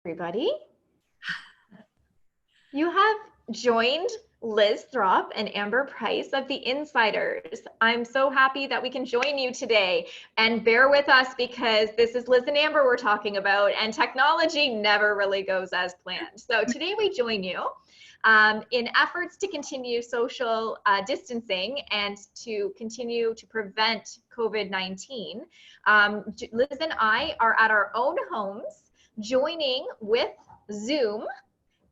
Everybody. You have joined Liz Throp and Amber Price of The Insiders. I'm so happy that we can join you today, and bear with us because this is Liz and Amber we're talking about, and technology never really goes as planned. So today we join you in efforts to continue social distancing and to continue to prevent COVID-19. Liz and I are at our own homes, joining with Zoom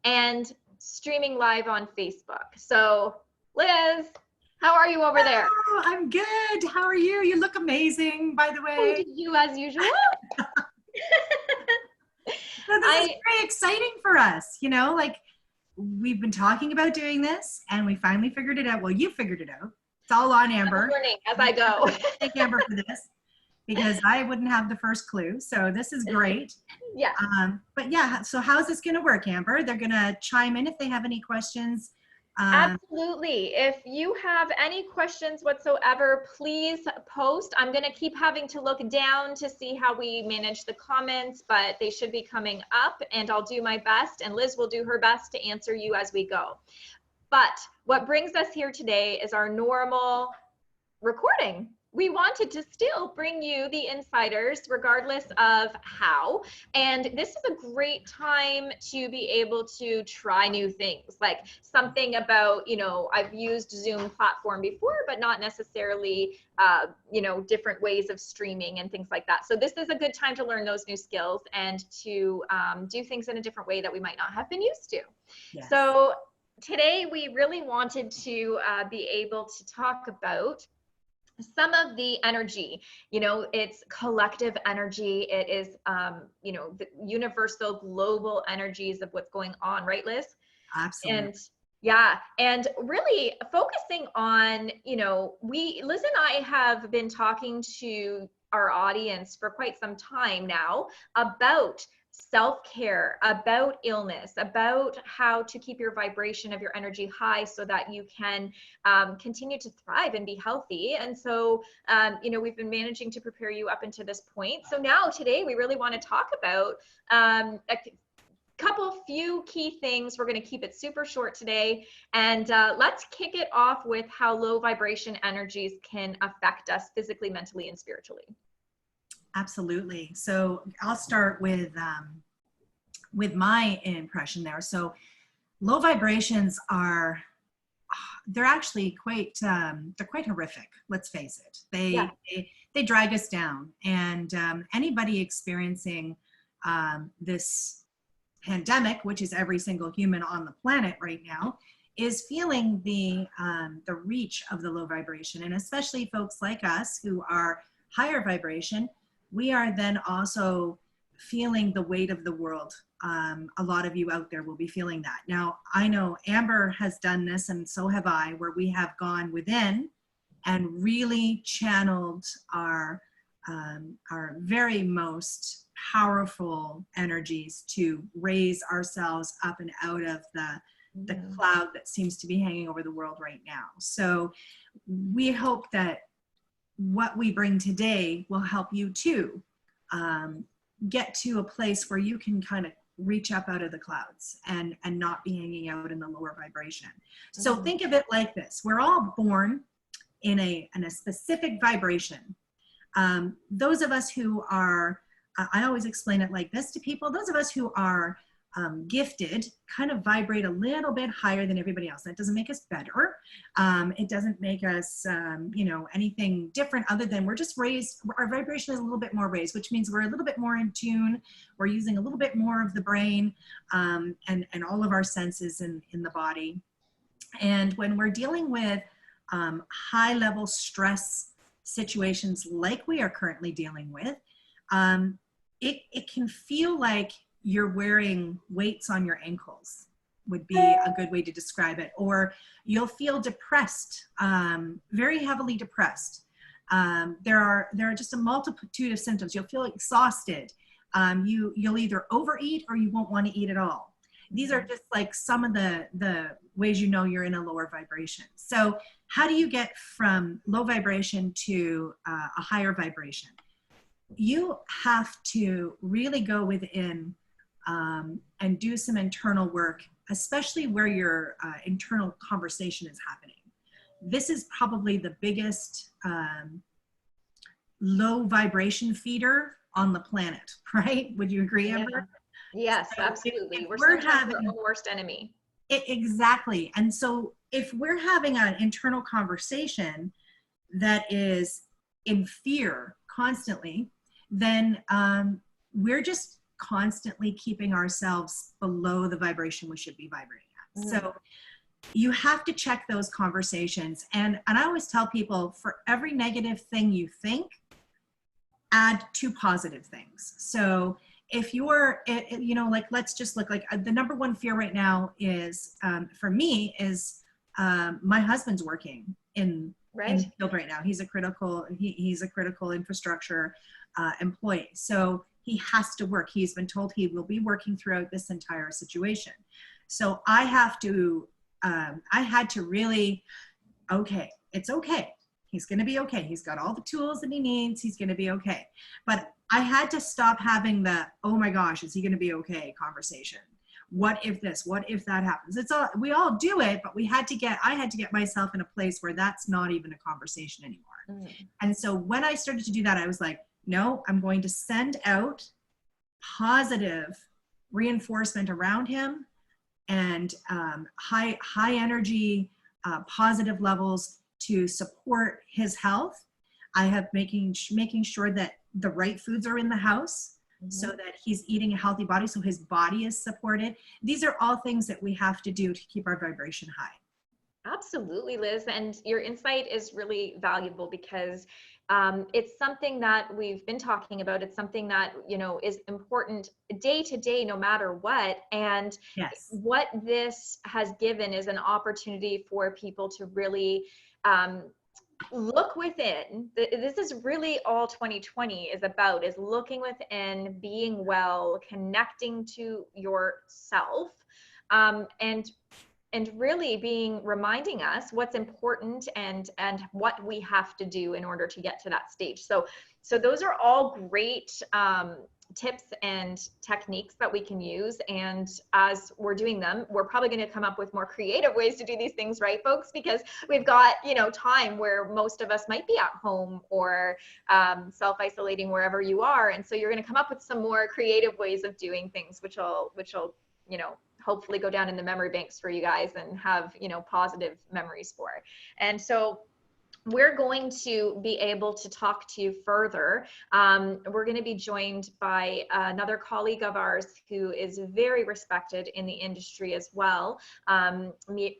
and streaming live on Facebook. So Liz, how are you over there? Oh, I'm good. How are you? You look amazing, by the way. You as usual. So this is very exciting for us. You know, like we've been talking about doing this and we finally figured it out. Well, you figured it out. It's all on Amber. I'm learning as I go. Thank Amber for this because I wouldn't have the first clue. So this is great. Yeah. But yeah, so how's this going to work, Amber? They're going to chime in if they have any questions. Absolutely. If you have any questions whatsoever, please post. I'm going to keep having to look down to see how we manage the comments, but they should be coming up, and I'll do my best, and Liz will do her best to answer you as we go. But what brings us here today is our normal recording. We wanted to still bring you the insiders regardless of how, and this is a great time to be able to try new things, like something about, you know, I've used Zoom platform before, but not necessarily, you know, different ways of streaming and things like that. So this is a good time to learn those new skills and to do things in a different way that we might not have been used to. Yes. So today we really wanted to be able to talk about some of the energy. You know, it's collective energy. It is, you know, the universal global energies of what's going on, right, Liz? Absolutely. And yeah, and really focusing on, you know, Liz and I have been talking to our audience for quite some time now about self-care, about illness, about how to keep your vibration of your energy high so that you can continue to thrive and be healthy. And so, you know, we've been managing to prepare you up into this point. So now today we really want to talk about few key things. We're going to keep it super short today. And let's kick it off with how low vibration energies can affect us physically, mentally, and spiritually. Absolutely. So I'll start with my impression there. So low vibrations they're actually quite, they're quite horrific. Let's face it. They drag us down, and anybody experiencing this pandemic, which is every single human on the planet right now, is feeling the reach of the low vibration. And especially folks like us who are higher vibration, we are then also feeling the weight of the world. A lot of you out there will be feeling that. Now, I know Amber has done this, and so have I, where we have gone within and really channeled our very most powerful energies to raise ourselves up and out of the cloud that seems to be hanging over the world right now. So we hope that what we bring today will help you too get to a place where you can kind of reach up out of the clouds and not be hanging out in the lower vibration. So think of it like this. We're all born in a specific vibration. Those of us who are, I always explain it like this to people, those of us who are gifted kind of vibrate a little bit higher than everybody else. That doesn't make us better. It doesn't make us, you know, anything different other than we're just raised. Our vibration is a little bit more raised, which means we're a little bit more in tune. We're using a little bit more of the brain and all of our senses in the body. And when we're dealing with high level stress situations like we are currently dealing with, it can feel like you're wearing weights on your ankles, would be a good way to describe it. Or you'll feel depressed, very heavily depressed. There are just a multitude of symptoms. You'll feel exhausted. You'll either overeat or you won't want to eat at all. These are just like some of the ways you know you're in a lower vibration. So how do you get from low vibration to a higher vibration? You have to really go within and do some internal work, especially where your internal conversation is happening. This is probably the biggest low vibration feeder on the planet, right? Would you agree, Amber? Yes, So absolutely. if We're sometimes our own worst enemy. Exactly. And so if we're having an internal conversation that is in fear constantly, then we're just constantly keeping ourselves below the vibration we should be vibrating at. So you have to check those conversations. And I always tell people, for every negative thing you think, add 2 positive things. So if you're, you know, like, let's just look, like the number one fear right now is, for me, is my husband's working in the field right now. He's a critical, he's a critical infrastructure employee. So he has to work. He's been told he will be working throughout this entire situation. So I have to, I had to really, okay, it's okay. He's going to be okay. He's got all the tools that he needs. He's going to be okay. But I had to stop having the, oh my gosh, is he going to be okay conversation? What if this, what if that happens? It's all, we all do it, but I had to get myself in a place where that's not even a conversation anymore. And so when I started to do that, I was like, no, I'm going to send out positive reinforcement around him, and high energy, positive levels to support his health. I have making sure that the right foods are in the house, so that he's eating a healthy body, so his body is supported. These are all things that we have to do to keep our vibration high. Absolutely, Liz. And your insight is really valuable, because it's something that we've been talking about. It's something that, you know, is important day to day, no matter what. And what this has given is an opportunity for people to really look within. This is really all 2020 is about, is looking within, being well, connecting to yourself, and really reminding us what's important and what we have to do in order to get to that stage. So those are all great tips and techniques that we can use. And as we're doing them, we're probably going to come up with more creative ways to do these things, right, folks? Because we've got, you know, time where most of us might be at home or self-isolating wherever you are. And so you're going to come up with some more creative ways of doing things, which will, you know, hopefully go down in the memory banks for you guys and have, you know, positive memories for. And so we're going to be able to talk to you further. We're going to be joined by another colleague of ours who is very respected in the industry as well,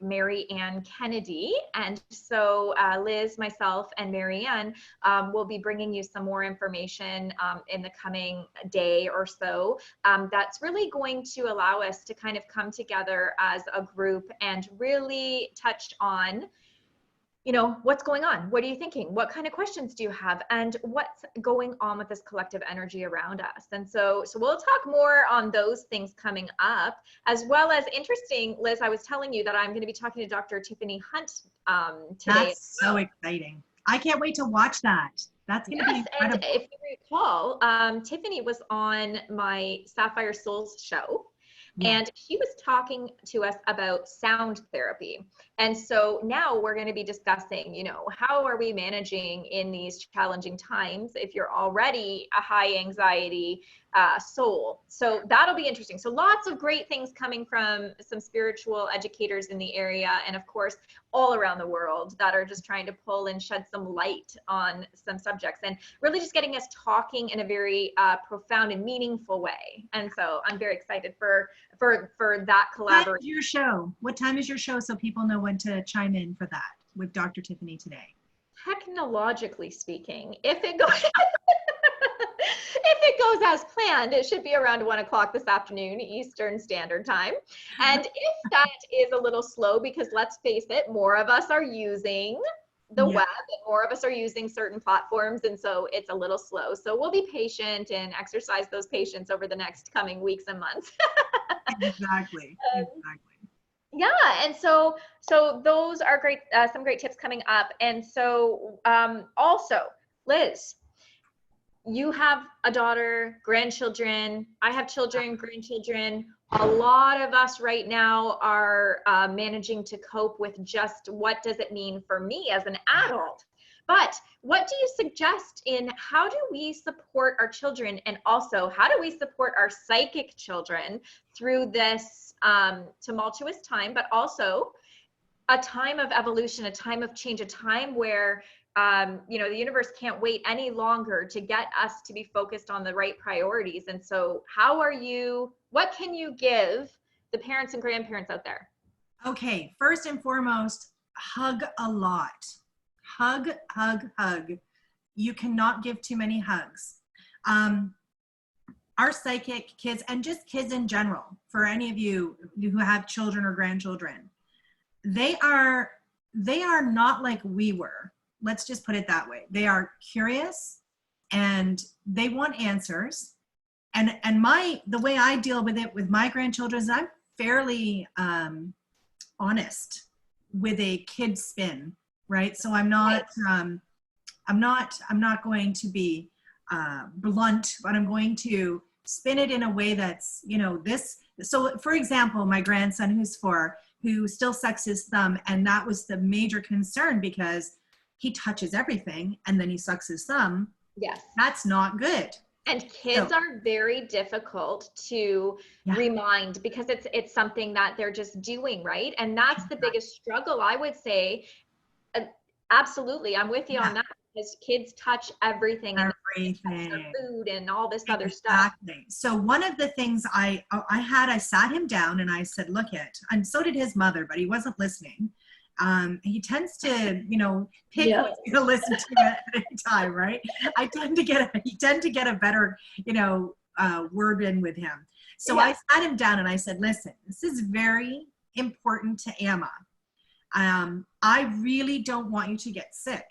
Mary Ann Kennedy. And so Liz, myself, and Mary Ann will be bringing you some more information in the coming day or so. That's really going to allow us to kind of come together as a group and really touch on, you know, what's going on? What are you thinking? What kind of questions do you have? And what's going on with this collective energy around us? And so we'll talk more on those things coming up, as well as interesting, Liz, I was telling you that I'm going to be talking to Dr. Tiffany Hunt today. That's so exciting. I can't wait to watch that. That's going to be incredible. And if you recall, Tiffany was on my Sapphire Souls show. And she was talking to us about sound therapy. And so now we're going to be discussing, you know, how are we managing in these challenging times if you're already a high anxiety soul. So that'll be interesting. So lots of great things coming from some spiritual educators in the area, and of course, all around the world, that are just trying to pull and shed some light on some subjects, and really just getting us talking in a very profound and meaningful way. And so I'm very excited for that collaboration. Your show. What time is your show, so people know when to chime in for that with Dr. Tiffany today? Technologically speaking, if it goes as planned, it should be around 1 o'clock this afternoon, Eastern Standard Time. And if that is a little slow, because let's face it, more of us are using the web, and more of us are using certain platforms, and so it's a little slow. So we'll be patient and exercise those patience over the next coming weeks and months. Exactly. Yeah, and so those are great, some great tips coming up. And so also, Liz, you have a daughter, grandchildren, I have children, grandchildren. A lot of us right now are managing to cope with just what does it mean for me as an adult. But what do you suggest in how do we support our children, and also how do we support our psychic children through this tumultuous time, but also a time of evolution, a time of change, a time where you know, the universe can't wait any longer to get us to be focused on the right priorities. And so what can you give the parents and grandparents out there? Okay, first and foremost, hug a lot. Hug, hug, hug. You cannot give too many hugs. Our psychic kids, and just kids in general, for any of you who have children or grandchildren, they are not like we were. Let's just put it that way. They are curious and they want answers. And the way I deal with it with my grandchildren is I'm fairly honest with a kid spin, right? So I'm not going to be blunt, but I'm going to spin it in a way that's, you know, this. So for example, my grandson who's 4, who still sucks his thumb, and that was the major concern because he touches everything and then he sucks his thumb. Yes. That's not good. And kids are very difficult to remind because it's something that they're just doing, right? And that's the biggest struggle, I would say. Absolutely, I'm with you on that, because kids touch everything. And touch their food and all this other stuff. Exactly. So one of the things I sat him down and I said, look and so did his mother, but he wasn't listening. He tends to, you know, pick what's going to listen to at any time, right? He tend to get a better, you know, word in with him. So I sat him down and I said, listen, this is very important to Emma. I really don't want you to get sick.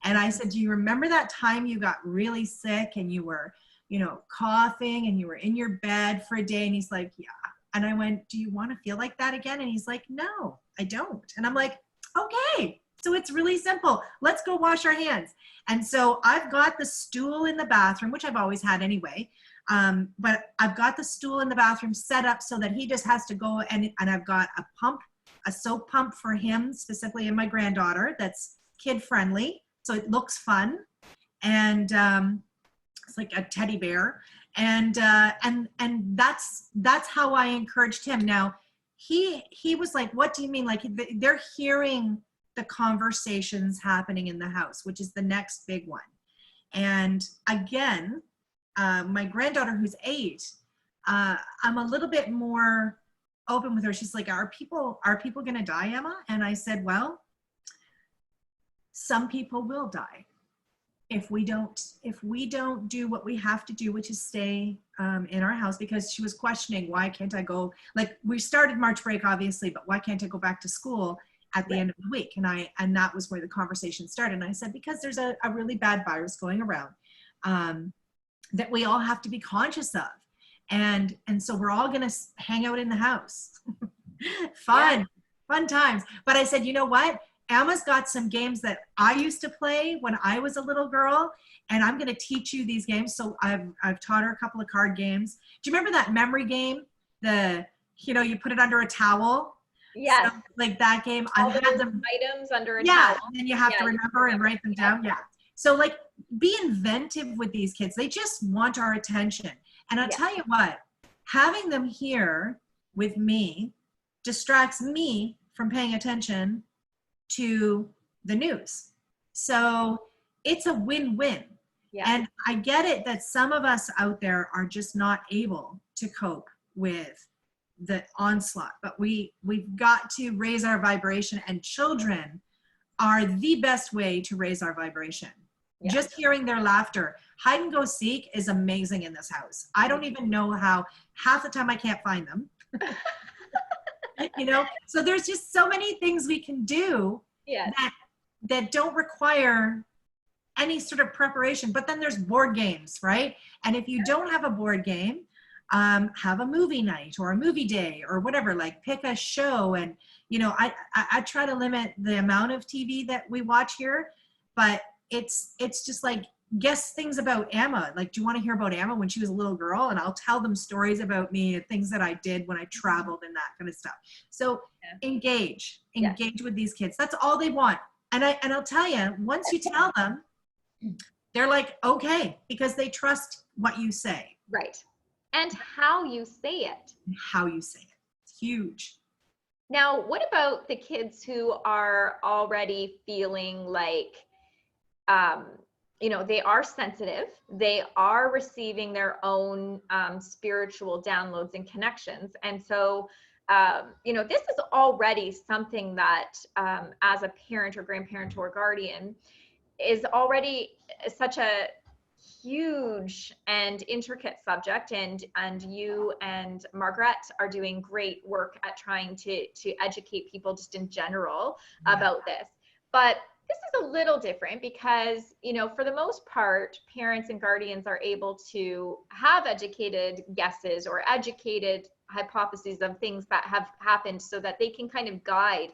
And I said, do you remember that time you got really sick and you were, you know, coughing and you were in your bed for a day? And he's like, yeah. And I went, do you want to feel like that again? And he's like, no, I don't. And I'm like, okay, so it's really simple. Let's go wash our hands. And so I've got the stool in the bathroom, which I've always had anyway. But I've got the stool in the bathroom set up so that he just has to go, and I've got a soap pump for him, specifically, and my granddaughter, that's kid friendly. So it looks fun. And it's like a teddy bear. And that's how I encouraged him. Now he was like, what do you mean? Like, they're hearing the conversations happening in the house, which is the next big one. And again, my granddaughter who's 8, I'm a little bit more open with her. She's like, are people going to die, Emma? And I said, well, some people will die if we don't do what we have to do, which is stay in our house. Because she was questioning, why can't I go, like, we started March break obviously, but why can't I go back to school at the end of the week? And that was where the conversation started. And I said, because there's a really bad virus going around that we all have to be conscious of. And so we're all going to hang out in the house. Fun times. But I said, you know what? Emma's got some games that I used to play when I was a little girl, and I'm going to teach you these games. So I've taught her a couple of card games. Do you remember that memory game? You put it under a towel. Yes. So, like that game. I've had them items under a towel. And then you have to remember and write them down. Yeah. So like, be inventive with these kids. They just want our attention. And I'll tell you what, having them here with me distracts me from paying attention to the news. So it's a win-win. Yeah. And I get it that some of us out there are just not able to cope with the onslaught, but we've got to raise our vibration, and children are the best way to raise our vibration. Yeah. Just hearing their laughter. Hide and go seek is amazing in this house. I don't even know how. Half the time I can't find them. So there's just so many things we can do that don't require any sort of preparation. But then there's board games, right? And if you don't have a board game, have a movie night or a movie day or whatever, like pick a show. And, I try to limit the amount of TV that we watch here, but it's just like guess things about Emma. Like, do you want to hear about Emma when she was a little girl? And I'll tell them stories about me and things that I did when I traveled and that kind of stuff. So engage with these kids. That's all they want. And I'll tell you, once you tell them, they're like, okay, because they trust what you say. Right. And how you say it. How you say it. It's huge. Now, what about the kids who are already feeling like, they are sensitive, they are receiving their own spiritual downloads and connections. And so, this is already something that as a parent or grandparent or guardian is already such a huge and intricate subject, and you and Margaret are doing great work at trying to educate people just in general about this. But this is a little different because, for the most part, parents and guardians are able to have educated guesses or educated hypotheses of things that have happened so that they can kind of guide.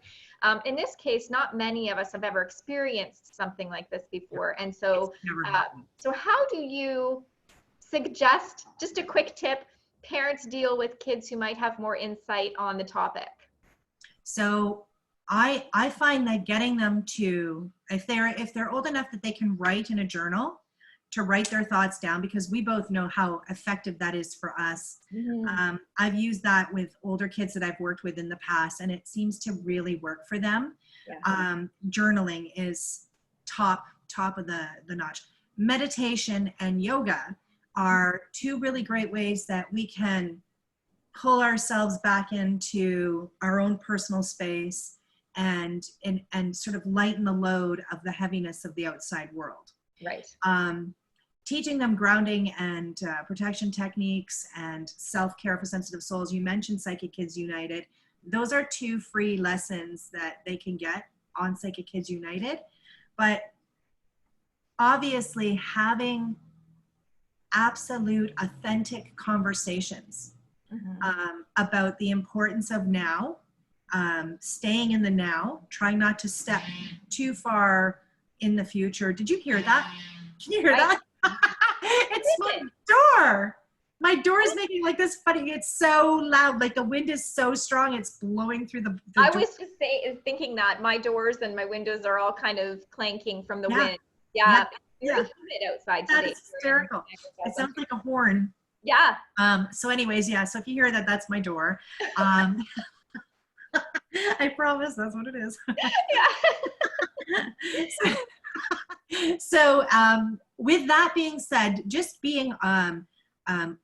In this case, not many of us have ever experienced something like this before. And so, so how do you suggest, just a quick tip, parents deal with kids who might have more insight on the topic? So I find that getting them to, if they're old enough that they can write in a journal, to write their thoughts down, because we both know how effective that is for us. Mm-hmm. I've used that with older kids that I've worked with in the past, and it seems to really work for them. Yeah. Journaling is top of the notch. Meditation and yoga are two really great ways that we can pull ourselves back into our own personal space and sort of lighten the load of the heaviness of the outside world. Right. Teaching them grounding and protection techniques and self-care for sensitive souls. You mentioned Psychic Kids United. Those are 2 free lessons that they can get on Psychic Kids United. But obviously having absolute authentic conversations about the importance of now, staying in the now, trying not to step too far in the future. Did you hear that? Can you hear that? It's my door. My door is making like this funny. It's so loud. Like the wind is so strong. It's blowing through the I was just thinking that my doors and my windows are all kind of clanking from the wind. Yeah. It's very humid outside today. That is hysterical. It sounds like a horn. Yeah. So anyways, so if you hear that, that's my door. I promise that's what it is. Yeah. So with that being said, just being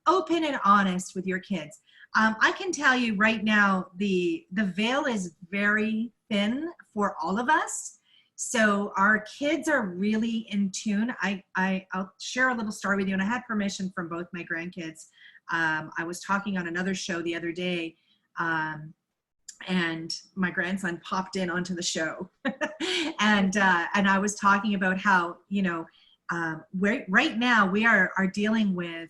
open and honest with your kids. I can tell you right now, the veil is very thin for all of us. So our kids are really in tune. I'll share a little story with you, and I had permission from both my grandkids. I was talking on another show the other day, and my grandson popped in onto the show, and I was talking about how, right now we are dealing with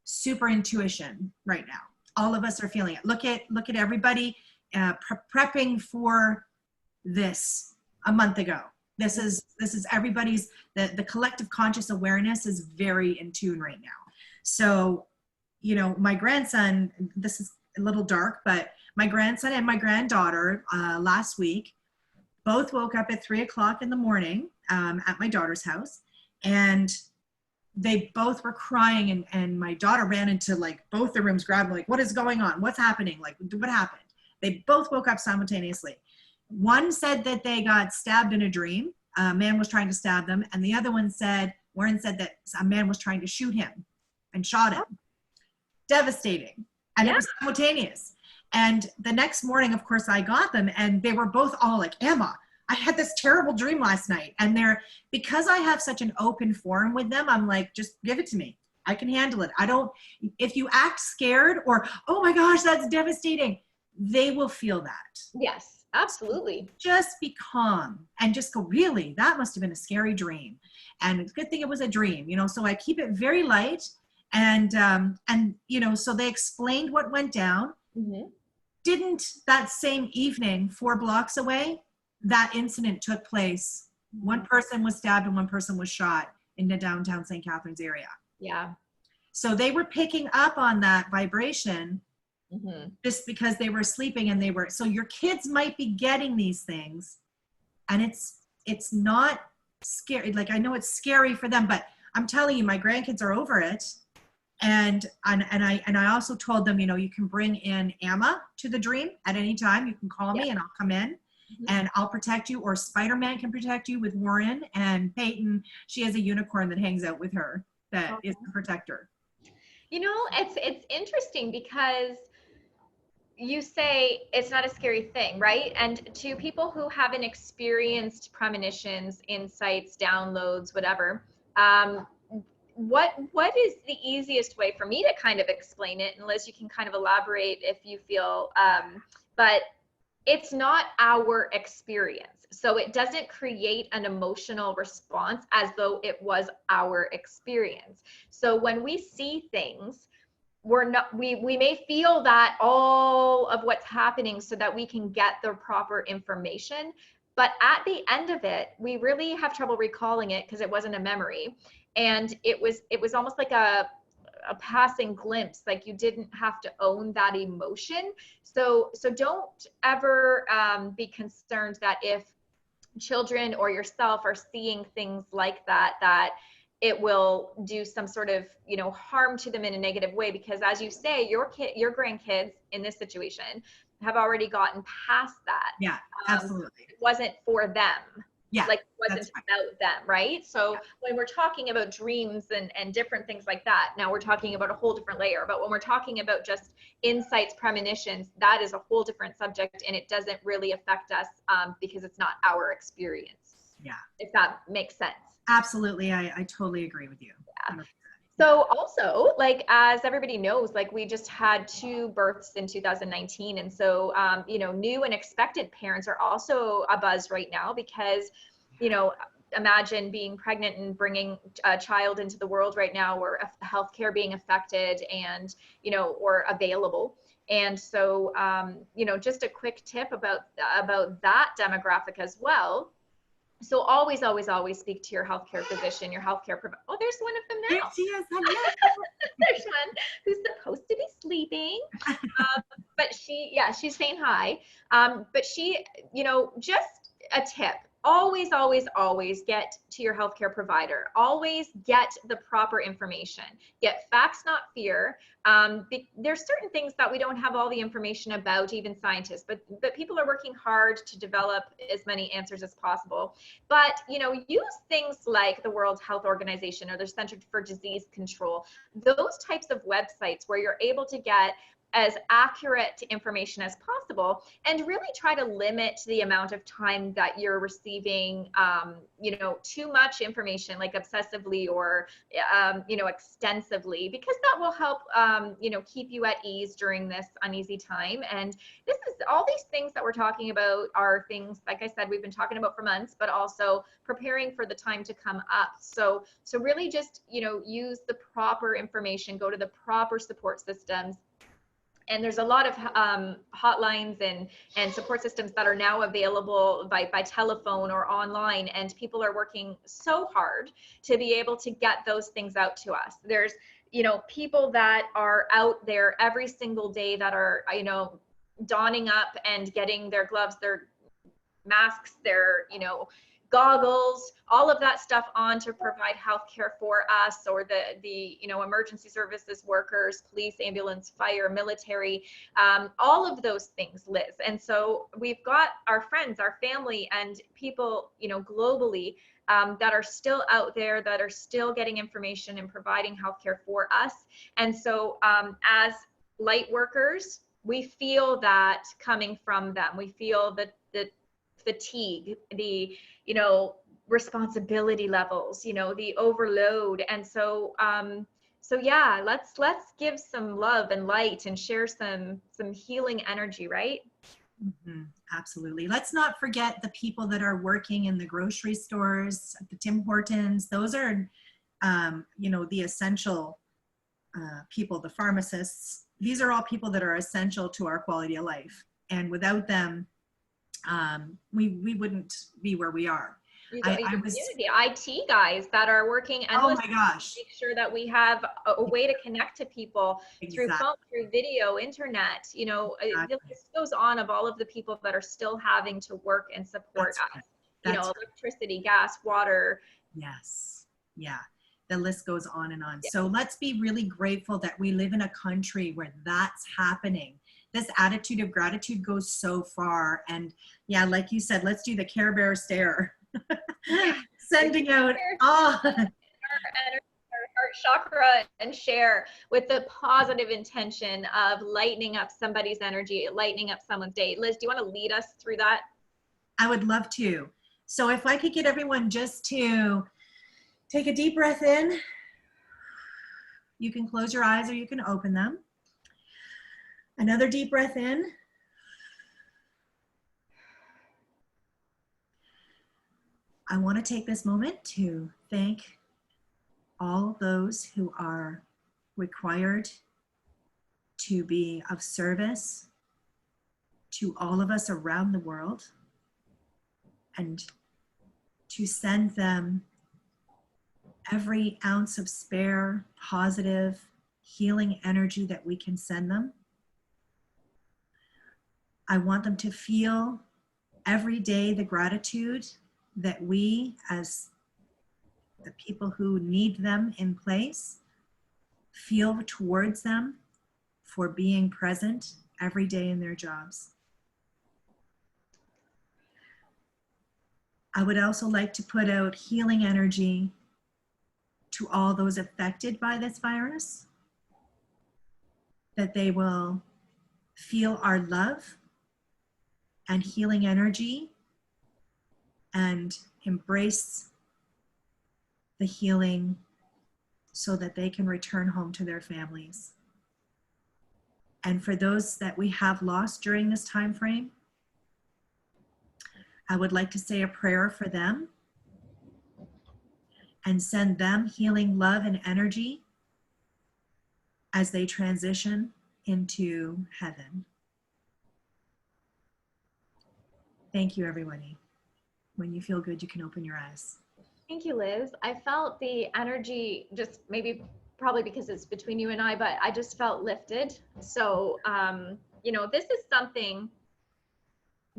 super intuition right now. All of us are feeling it. Look at everybody prepping for this a month ago. This is everybody's, the collective conscious awareness is very in tune right now. So, my grandson, this is a little dark, but my grandson and my granddaughter last week both woke up at 3:00 in the morning at my daughter's house, and they both were crying, and my daughter ran into like both the rooms, grabbed like, what is going on? What's happening? Like, what happened? They both woke up simultaneously. One said that they got stabbed in a dream. A man was trying to stab them. And the other one said, Warren said that a man was trying to shoot him and shot him. Devastating. And it was simultaneous. And the next morning, of course, I got them, and they were both all like, Emma, I had this terrible dream last night. And because I have such an open forum with them, I'm like, just give it to me. I can handle it. If you act scared or, oh my gosh, that's devastating, they will feel that. Yes. Absolutely. Just be calm and just go, really, that must have been a scary dream. And it's a good thing it was a dream, so I keep it very light. And so they explained what went down. Mm-hmm. Didn't that same evening, 4 blocks away, that incident took place. One person was stabbed and one person was shot in the downtown St. Catharines area. Yeah. So they were picking up on that vibration just because they were sleeping, and so your kids might be getting these things, and it's not scary. Like, I know it's scary for them, but I'm telling you, my grandkids are over it. And I also told them, you can bring in Amma to the dream at any time. You can call me and I'll come in and I'll protect you, or Spider-Man can protect you with Warren, and Peyton, she has a unicorn that hangs out with her that is the protector. It's interesting because you say it's not a scary thing, right? And to people who haven't experienced premonitions, insights, downloads, whatever, what is the easiest way for me to kind of explain it? And Liz, you can kind of elaborate if you feel, but it's not our experience. So it doesn't create an emotional response as though it was our experience. So when we see things, we may feel that all of what's happening so that we can get the proper information, but at the end of it, we really have trouble recalling it because it wasn't a memory. And it was almost like a passing glimpse, like you didn't have to own that emotion. So don't ever be concerned that if children or yourself are seeing things like that it will do some sort of harm to them in a negative way, because as you say, your grandkids in this situation have already gotten past that. Yeah, absolutely. It wasn't for them. Yeah, like it wasn't about them, right? So when we're talking about dreams and different things like that, now we're talking about a whole different layer. But when we're talking about just insights, premonitions, that is a whole different subject, and it doesn't really affect us because it's not our experience. Yeah, if that makes sense. Absolutely, I totally agree with you. Yeah. So also, like, as everybody knows, like, we just had 2 births in 2019. And so, new and expected parents are also a buzz right now because, imagine being pregnant and bringing a child into the world right now where healthcare being affected and, or available. And so, just a quick tip about that demographic as well. So always, always, always speak to your healthcare physician, your healthcare provider. Oh, there's one of them now. There she is. There's one who's supposed to be sleeping. But she's saying hi. But she, just a tip. Always, always, always get to your healthcare provider. Always get the proper information. Get facts, not fear. There's certain things that we don't have all the information about, even scientists, but people are working hard to develop as many answers as possible. But, use things like the World Health Organization or the Center for Disease Control, those types of websites where you're able to get as accurate information as possible, and really try to limit the amount of time that you're receiving, too much information, like obsessively or, extensively, because that will help, keep you at ease during this uneasy time. And this is all these things that we're talking about are things, like I said, we've been talking about for months, but also preparing for the time to come up. So really just, use the proper information, go to the proper support systems. And there's a lot of hotlines and support systems that are now available by telephone or online. And people are working so hard to be able to get those things out to us. There's, people that are out there every single day that are, donning up and getting their gloves, their masks, their, goggles, all of that stuff on to provide healthcare for us, or the emergency services workers, police, ambulance, fire, military, all of those things, Liz. And so we've got our friends, our family, and people, globally that are still out there, that are still getting information and providing healthcare for us. And so as light workers, we feel that coming from them. We feel that the fatigue, the responsibility levels, the overload. And so yeah, let's give some love and light and share some healing energy, right? Mm-hmm. Absolutely. Let's not forget the people that are working in the grocery stores, the Tim Hortons. Those are the essential people, the pharmacists. These are all people that are essential to our quality of life, and without them we wouldn't be where we are. Your I was, community, IT guys that are working oh endlessly my gosh, to make sure that we have a way to connect to people through exactly, phone, through video, internet. You know, the exactly. list goes on of all of the people that are still having to work and support That's us. right. You That's know, right. electricity, gas, water. Yes. Yeah. The list goes on and on. Yeah. So let's be really grateful that we live in a country where that's happening. This attitude of gratitude goes so far. And yeah, like you said, let's do the Care Bear stare. Sending out, oh, Our heart chakra and share with the positive intention of lightening up somebody's energy, lightening up someone's day. Liz, do you want to lead us through that? I would love to. So if I could get everyone just to take a deep breath in. You can close your eyes or you can open them. Another deep breath in. I want to take this moment to thank all those who are required to be of service to all of us around the world, and to send them every ounce of spare, positive, healing energy that we can send them. I want them to feel every day the gratitude that we, as the people who need them in place, feel towards them for being present every day in their jobs. I would also like to put out healing energy to all those affected by this virus, that they will feel our love and healing energy and embrace the healing so that they can return home to their families. And for those that we have lost during this time frame, I would like to say a prayer for them and send them healing love and energy as they transition into heaven. Thank you, everybody. When you feel good, you can open your eyes. Thank you, Liz. I felt the energy, just maybe probably because it's between you and I, but I just felt lifted. So, you know, this is something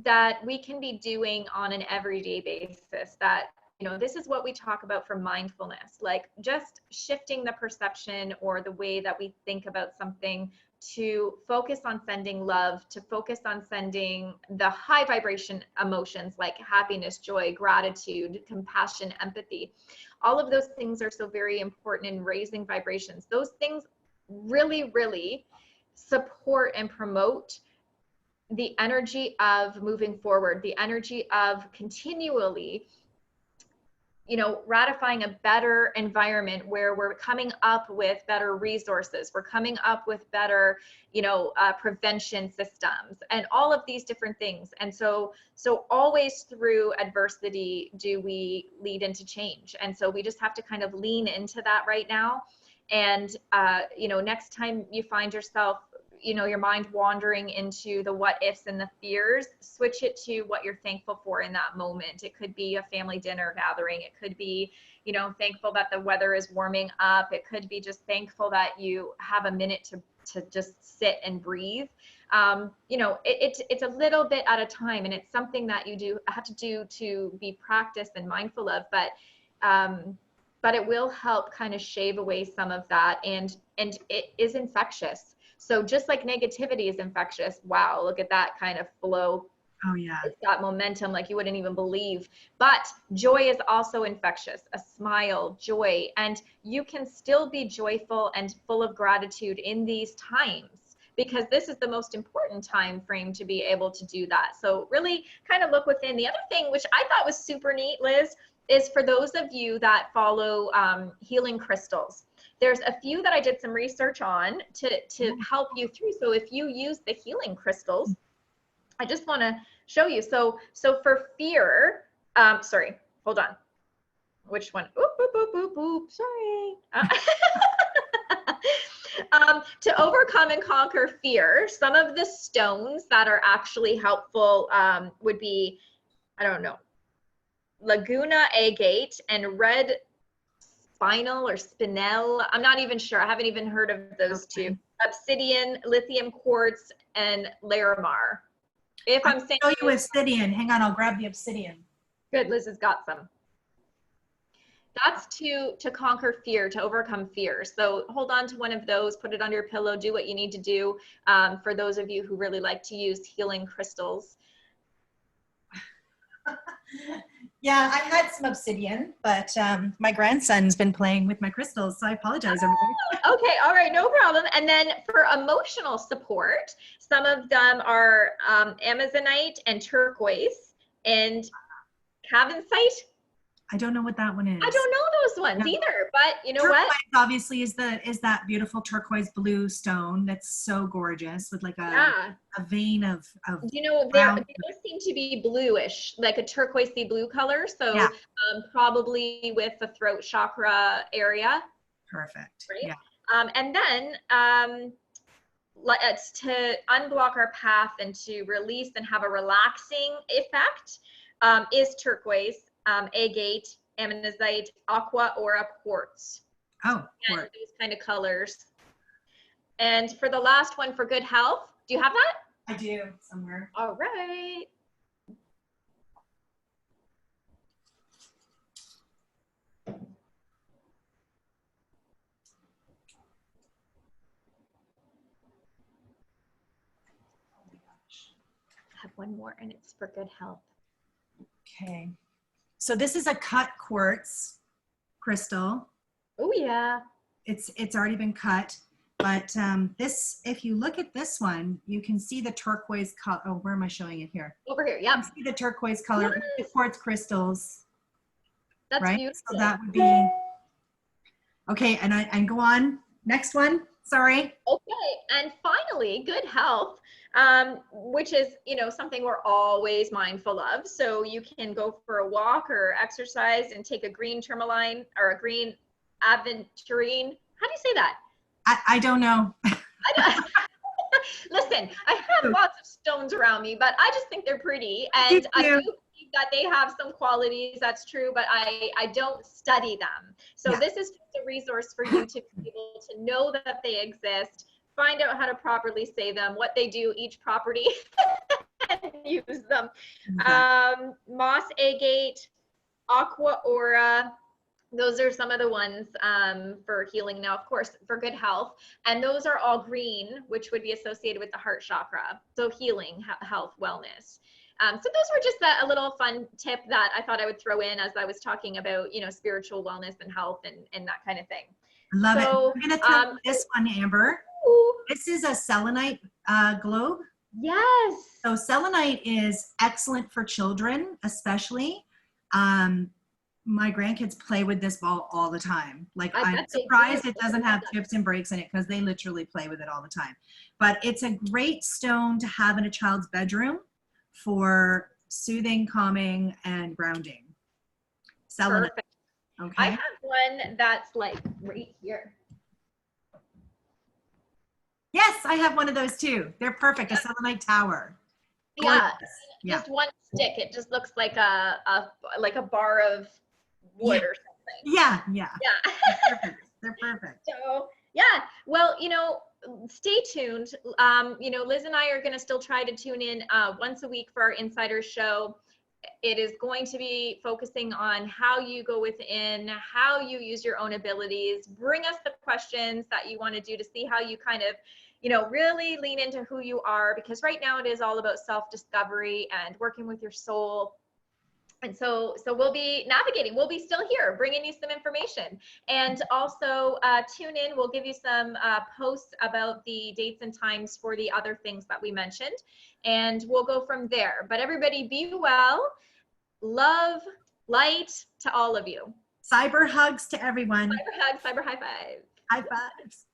that we can be doing on an everyday basis. That, you know, this is what we talk about for mindfulness, like just shifting the perception or the way that we think about something, to focus on sending love, to focus on sending the high vibration emotions like happiness, joy, gratitude, compassion, empathy. All of those things are so very important in raising vibrations. Those things really, really support and promote the energy of moving forward, the energy of continually, you know, ratifying a better environment where we're coming up with better resources, we're coming up with better, you know, prevention systems and all of these different things. And so always through adversity do we lead into change. And so we just have to kind of lean into that right now. And, you know, next time you find yourself, you know, your mind wandering into the what ifs and the fears, switch it to what you're thankful for in that moment. It could be a family dinner gathering. It could be, you know, thankful that the weather is warming up. It could be just thankful that you have a minute to just sit and breathe. You know, it's a little bit at a time, and it's something that you have to do to be practiced and mindful of, but it will help kind of shave away some of that, and it is infectious. So just like negativity is infectious, wow, look at that kind of flow. Oh, yeah. It's got momentum like you wouldn't even believe. But joy is also infectious, a smile, joy. And you can still be joyful and full of gratitude in these times, because this is the most important time frame to be able to do that. So really kind of look within. The other thing, which I thought was super neat, Liz, is for those of you that follow healing crystals. There's a few that I did some research on to help you through. So if you use the healing crystals, I just want to show you. So for fear, sorry, hold on. Which one? Oop, oop, oop, oop, oop. Sorry. To overcome and conquer fear, some of the stones that are actually helpful would be, I don't know, Laguna agate, and red spinel or spinel. I'm not even sure. I haven't even heard of those two. Obsidian, lithium quartz, and larimar. If I'm saying, I'll show you obsidian. Hang on, I'll grab the obsidian. good, Liz has got some. That's to conquer fear, to overcome fear. So hold on to one of those, put it under your pillow, do what you need to do. For those of you who really like to use healing crystals. Yeah, I had some obsidian, but my grandson's been playing with my crystals, so I apologize, everybody. Okay, all right, no problem. And then for emotional support, some of them are amazonite and turquoise and cavensite. I don't know what that one is. I don't know those ones either, but you know turquoise what? Obviously is that beautiful turquoise blue stone that's so gorgeous with like a vein of you know, they seem to be bluish, like a turquoisey blue color. So yeah. Probably with the throat chakra area. Perfect. Right? Yeah. And then to unblock our path and to release and have a relaxing effect is turquoise, agate, ammonite, aqua aura quartz. Oh, and these kind of colors. And for the last one, for good health, do you have that? I do, somewhere. All right. I have one more, and it's for good health. Okay. So this is a cut quartz crystal. Oh yeah. It's already been cut, but this, if you look at this one, you can see the turquoise color. Oh, where am I showing it here? Over here, yeah. You can see the turquoise color with the quartz crystals. That's right? beautiful. So that would be okay. And go on. Next one. Sorry. Okay, and finally, good health, which is, you know, something we're always mindful of. So you can go for a walk or exercise and take a green tourmaline or a green aventurine. How do you say that? I don't know. Listen, I have lots of stones around me, but I just think they're pretty, and I do believe that they have some qualities. That's true, but I don't study them. So this is just a resource for you to be able to know that they exist, find out how to properly say them, what they do, each property, and use them. Moss agate, aqua aura. Those are some of the ones for healing. Now, of course, for good health. And those are all green, which would be associated with the heart chakra. So healing, health, wellness. So those were just a little fun tip that I thought I would throw in as I was talking about, you know, spiritual wellness and health and that kind of thing. I love it. I'm going to tell this one, Amber. Ooh. This is a selenite globe. Yes. So selenite is excellent for children, especially. My grandkids play with this ball all the time. Like, I'm surprised it doesn't have chips and breaks in it because they literally play with it all the time. But it's a great stone to have in a child's bedroom for soothing, calming, and grounding. Selenite. Perfect. Okay. I have one that's like right here. Yes, I have one of those too. They're perfect. A selenite tower. Yeah. Yeah. Just one stick. It just looks like a bar of wood or something. Yeah. They're perfect. They're perfect. So yeah, well, you know, stay tuned. You know, Liz and I are going to still try to tune in once a week for our Insider Show. It is going to be focusing on how you go within, how you use your own abilities. Bring us the questions that you want to do to see how you kind of, you know, really lean into who you are, because right now it is all about self-discovery and working with your soul. And so we'll be navigating. We'll be still here, bringing you some information. And also tune in. We'll give you some posts about the dates and times for the other things that we mentioned. And we'll go from there. But everybody be well. Love, light to all of you. Cyber hugs to everyone. Cyber hugs, cyber high fives. High fives.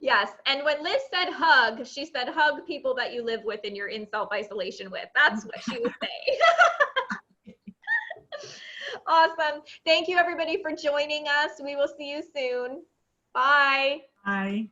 Yes. And when Liz said hug, she said hug people that you live with and you're in self-isolation with. That's what she would say. Awesome. Thank you, everybody, for joining us. We will see you soon. Bye. Bye.